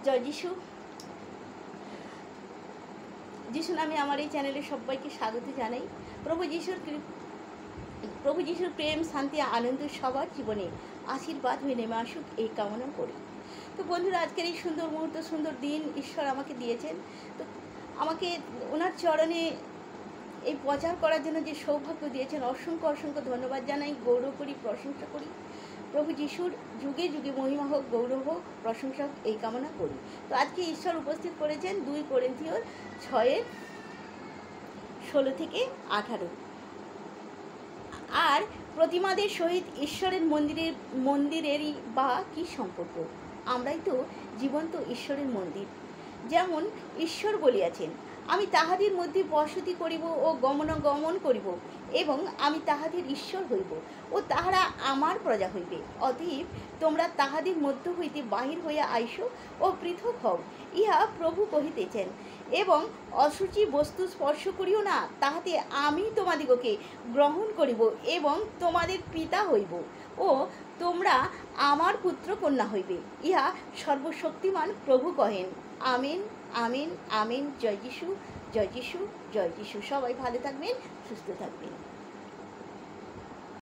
জয় যিশু। যিশু নামে আমার এই চ্যানেলে সবাইকে স্বাগত জানাই। প্রভু যিশুর প্রেম, শান্তি, আনন্দ সবার জীবনে আশীর্বাদ হয়ে নেমে আসুক এই কামনা করি। তো বন্ধুরা, আজকের এই সুন্দর মুহূর্ত, সুন্দর দিন ঈশ্বর আমাকে দিয়েছেন। তো আমাকে ওনার চরণে এই প্রচার করার জন্য যে সৌভাগ্য দিয়েছেন, অসংখ্য অসংখ্য ধন্যবাদ জানাই, গৌরব করি, প্রশংসা করি। প্রভু যিশুর যুগে যুগে মহিমা হোক, গৌরব হোক, প্রশংসা হোক, এই কামনা করি। তো আজকে ঈশ্বর উপস্থিত করেছেন 2 কোরিন্থীয় 6:16-18। আর প্রতিমাদের সহিত ঈশ্বরের মন্দিরেরই বা কী সম্পর্ক? আমরাই তো জীবন্ত ঈশ্বরের মন্দির। যেমন ঈশ্বর বলিয়াছেন, আমি তাহাদের মধ্যে বসতি করিব ও গমনাগমন করিব, এবং আমি তাহাদের ঈশ্বর হইব ও তাহারা আমার প্রজা হইবে। অতএব তোমরা তাহাদের মধ্য হইতে বাহির হইয়া আইসো ও পৃথক হও, ইহা প্রভু কহিতেছেন। এবং অশুচি বস্তু স্পর্শ করিও না, তাহাতে আমি তোমাদিগকে গ্রহণ করিব এবং তোমাদের পিতা হইব, ও তোমরা আমার পুত্র কন্যা হইবে, ইহা সর্বশক্তিমান প্রভু কহেন। Amen, amen, amen. জয় যিশু, জয় যিশু, জয় যিশু। সবাই ভালো থাকবেন, সুস্থ থাকবেন।